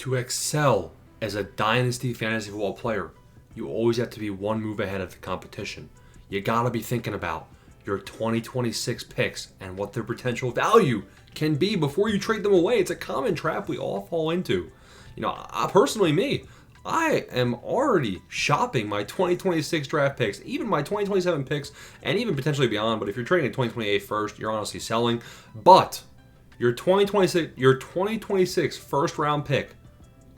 To excel as a Dynasty fantasy football player, you always have to be one move ahead of the competition. You gotta be thinking about your 2026 picks and what their potential value can be before you trade them away. It's a common trap we all fall into. I am already shopping my 2026 draft picks, even my 2027 picks, and even potentially beyond. But if you're trading a 2028 first, you're honestly selling. But your 2026 first round pick,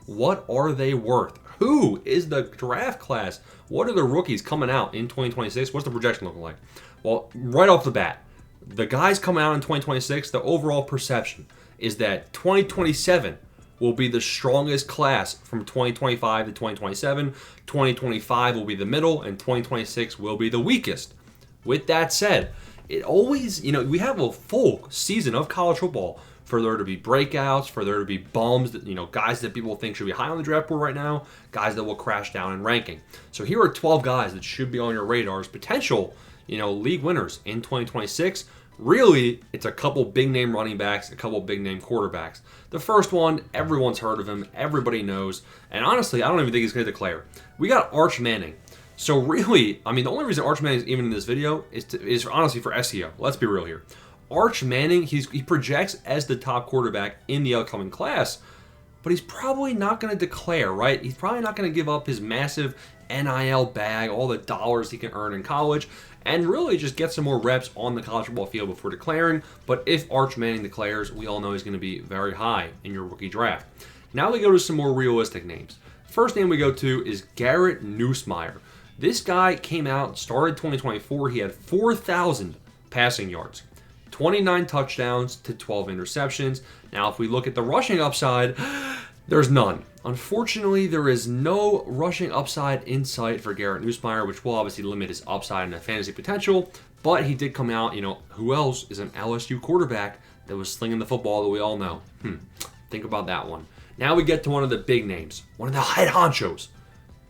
what are they worth? Who is the draft class? What are the rookies coming out in 2026? What's the projection looking like? Well, right off the bat, the guys coming out in 2026, the overall perception is that 2027 will be the strongest class from 2025 to 2027. 2025 will be the middle, and 2026 will be the weakest. With that said, it always, we have a full season of college football for there to be breakouts, for there to be bums, that, guys that people think should be high on the draft board right now, guys that will crash down in ranking. So here are 12 guys that should be on your radar as potential, league winners in 2026. Really, it's a couple big name running backs, a couple big name quarterbacks. The first one, everyone's heard of him, everybody knows, and honestly, I don't even think he's going to declare. We got Arch Manning. So really, the only reason Arch Manning is even in this video is honestly for SEO. Let's be real here. Arch Manning, he projects as the top quarterback in the upcoming class, but he's probably not going to declare, right? He's probably not going to give up his massive NIL bag, all the dollars he can earn in college, and really just get some more reps on the college football field before declaring. But if Arch Manning declares, we all know he's going to be very high in your rookie draft. Now we go to some more realistic names. First name we go to is Garrett Nussmeier. This guy came out, started 2024. He had 4,000 passing yards, 29 touchdowns to 12 interceptions. Now, if we look at the rushing upside, there's none. Unfortunately, there is no rushing upside in sight for Garrett Nussmeier, which will obviously limit his upside and fantasy potential. But he did come out, who else is an LSU quarterback that was slinging the football that we all know? Think about that one. Now we get to one of the big names, one of the head honchos.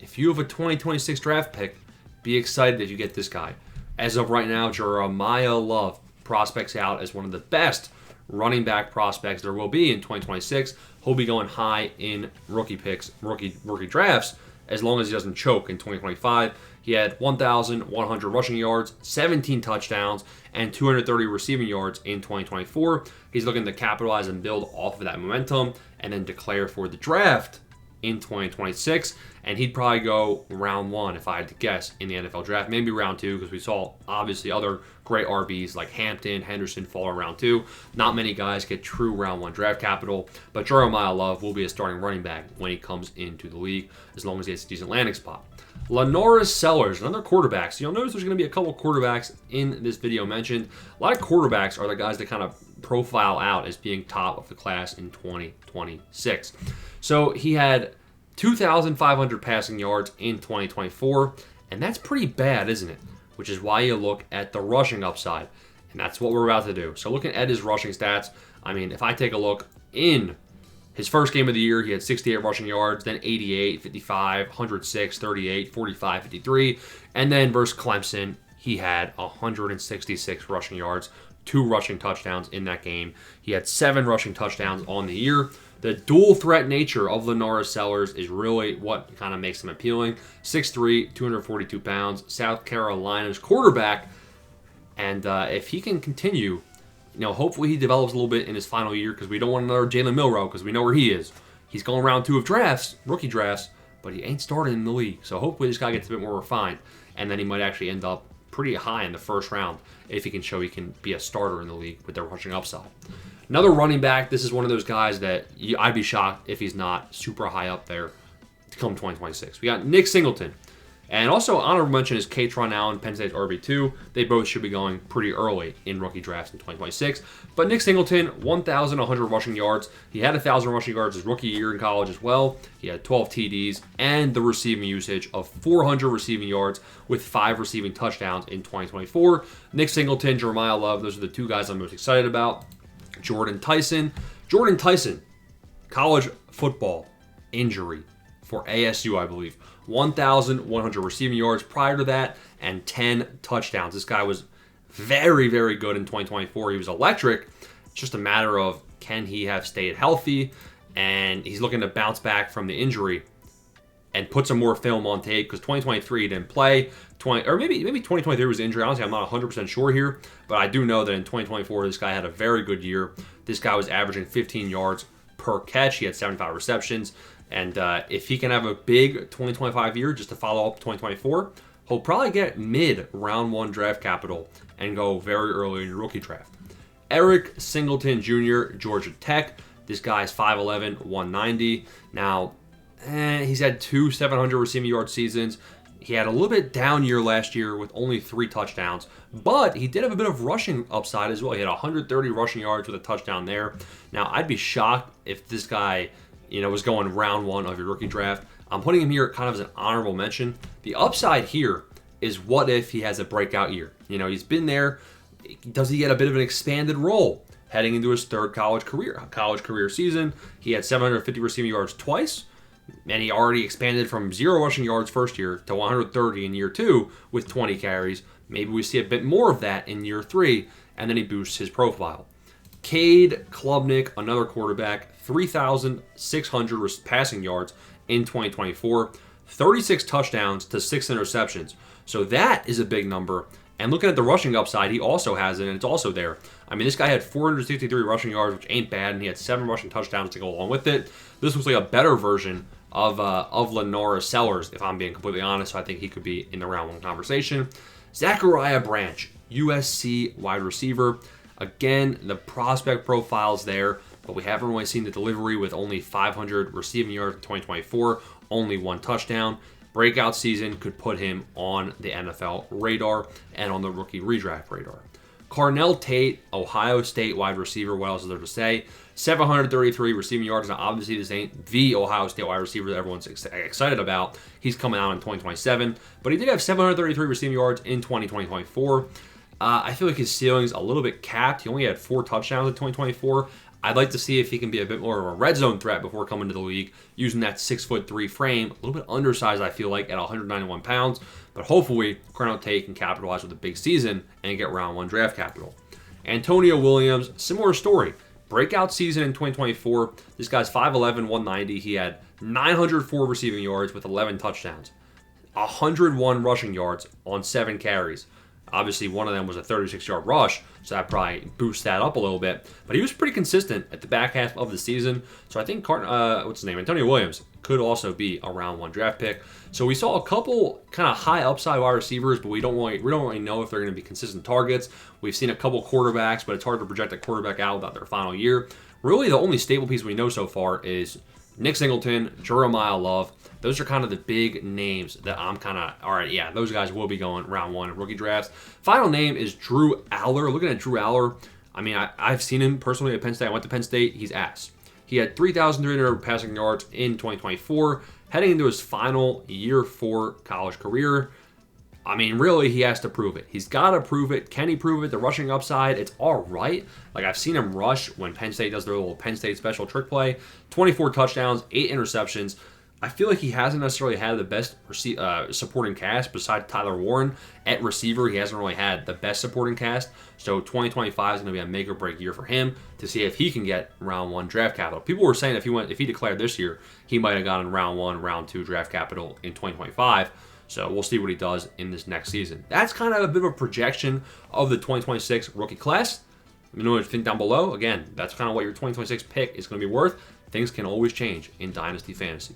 If you have a 2026 draft pick, be excited if you get this guy. As of right now, Jeremiah Love prospects out as one of the best running back prospects there will be in 2026. He'll be going high in rookie picks, rookie drafts, as long as he doesn't choke in 2025. He had 1,100 rushing yards, 17 touchdowns, and 230 receiving yards in 2024. He's looking to capitalize and build off of that momentum and then declare for the draft in 2026, and he'd probably go round one if I had to guess in the NFL draft, maybe round two, because we saw obviously other great RBs like Hampton, Henderson fall in round two. Not many guys get true round one draft capital, but Jeremiah Love will be a starting running back when he comes into the league, as long as he has a decent landing spot. Lenoris Sellers, another quarterback. So you'll notice there's going to be a couple quarterbacks in this video mentioned. A lot of quarterbacks are the guys that kind of profile out as being top of the class in 2026. So he had 2,500 passing yards in 2024, and that's pretty bad, isn't it? Which is why you look at the rushing upside, and that's what we're about to do. So looking at his rushing stats, if I take a look in his first game of the year, he had 68 rushing yards, then 88, 55, 106, 38, 45, 53. And then versus Clemson, he had 166 rushing yards, 2 rushing touchdowns in that game. He had 7 rushing touchdowns on the year. The dual threat nature of Lenoris Sellers is really what kind of makes him appealing. 6'3", 242 pounds, South Carolina's quarterback. And if he can continue, hopefully he develops a little bit in his final year, because we don't want another Jalen Milroe, because we know where he is. He's going round 2 of drafts, rookie drafts, but he ain't started in the league. So hopefully this guy gets a bit more refined, and then he might actually end up pretty high in the first round if he can show he can be a starter in the league with their rushing upside. Another running back, this is one of those guys that I'd be shocked if he's not super high up there to come 2026. We got Nick Singleton. And also, honorable mention is Katron Allen, Penn State's RB2. They both should be going pretty early in rookie drafts in 2026. But Nick Singleton, 1,100 rushing yards. He had 1,000 rushing yards his rookie year in college as well. He had 12 TDs and the receiving usage of 400 receiving yards with 5 receiving touchdowns in 2024. Nick Singleton, Jeremiah Love, those are the 2 guys I'm most excited about. Jordan Tyson, college football injury for ASU, I believe. 1,100 receiving yards prior to that and 10 touchdowns. This guy was very, very good in 2024. He was electric. It's just a matter of, can he have stayed healthy? and he's looking to bounce back from the injury and put some more film on tape because 2023 he didn't play. Or maybe 2023 was injury. Honestly, I'm not 100% sure here, but I do know that in 2024 this guy had a very good year. This guy was averaging 15 yards per catch. He had 75 receptions, and if he can have a big 2025 year just to follow up 2024, he'll probably get mid round 1 draft capital and go very early in your rookie draft. Eric Singleton Jr., Georgia Tech. This guy's 5'11", 190. Now, he's had 2 700 receiving yard seasons. He had a little bit down year last year with only 3 touchdowns, but he did have a bit of rushing upside as well. He had 130 rushing yards with a touchdown there. Now, I'd be shocked if this guy, was going round 1 of your rookie draft. I'm putting him here kind of as an honorable mention. The upside here is what if he has a breakout year? He's been there. Does he get a bit of an expanded role heading into his 3rd college career season? He had 750 receiving yards twice, and he already expanded from 0 rushing yards first year to 130 in year 2 with 20 carries. Maybe we see a bit more of that in year 3, and then he boosts his profile. Cade Klubnik, another quarterback, 3,600 passing yards in 2024, 36 touchdowns to 6 interceptions. So that is a big number. And looking at the rushing upside, he also has it, and it's also there. I mean, this guy had 463 rushing yards, which ain't bad, and he had 7 rushing touchdowns to go along with it. This was like a better version of Lenora Sellers, if I'm being completely honest. So I think he could be in the round 1 conversation. Zachariah Branch, USC wide receiver. Again, the prospect profile's there, but we haven't really seen the delivery with only 500 receiving yards in 2024, only 1 touchdown. Breakout season could put him on the NFL radar and on the rookie redraft radar. Carnell Tate, Ohio State wide receiver. What else is there to say? 733 receiving yards. Now, obviously, this ain't the Ohio State wide receiver that everyone's excited about. He's coming out in 2027. But he did have 733 receiving yards in 2024. I feel like his ceiling's a little bit capped. He only had 4 touchdowns in 2024. I'd like to see if he can be a bit more of a red zone threat before coming to the league using that 6'3" frame. A little bit undersized, I feel like, at 191 pounds. But hopefully, Carnell Tate can capitalize with a big season and get round 1 draft capital. Antonio Williams, similar story. Breakout season in 2024. This guy's 5'11", 190. He had 904 receiving yards with 11 touchdowns. 101 rushing yards on 7 carries. Obviously, one of them was a 36-yard rush, so that probably boosts that up a little bit. But he was pretty consistent at the back half of the season. So I think Antonio Williams could also be a round 1 draft pick. So we saw a couple kind of high upside wide receivers, but we don't really know if they're going to be consistent targets. We've seen a couple quarterbacks, but it's hard to project a quarterback out without their final year. Really, the only stable piece we know so far is Nick Singleton, Jeremiah Love. Those are kind of the big names that I'm kind of, all right, yeah, those guys will be going round 1 in rookie drafts. Final name is Drew Aller. Looking at Drew Aller, I mean, I've seen him personally at Penn State. I went to Penn State. He's ass. He had 3,300 passing yards in 2024, heading into his final year 4 college career. I mean, really, he has to prove it. He's got to prove it. Can he prove it? The rushing upside, it's all right. Like, I've seen him rush when Penn State does their little Penn State special trick play. 24 touchdowns, 8 interceptions. I feel like he hasn't necessarily had the best supporting cast besides Tyler Warren. At receiver, he hasn't really had the best supporting cast. So 2025 is going to be a make or break year for him to see if he can get round 1 draft capital. People were saying if he declared this year, he might have gotten round 1, round 2 draft capital in 2025. So we'll see what he does in this next season. That's kind of a bit of a projection of the 2026 rookie class. Let me know what you think down below. Again, that's kind of what your 2026 pick is going to be worth. Things can always change in Dynasty Fantasy.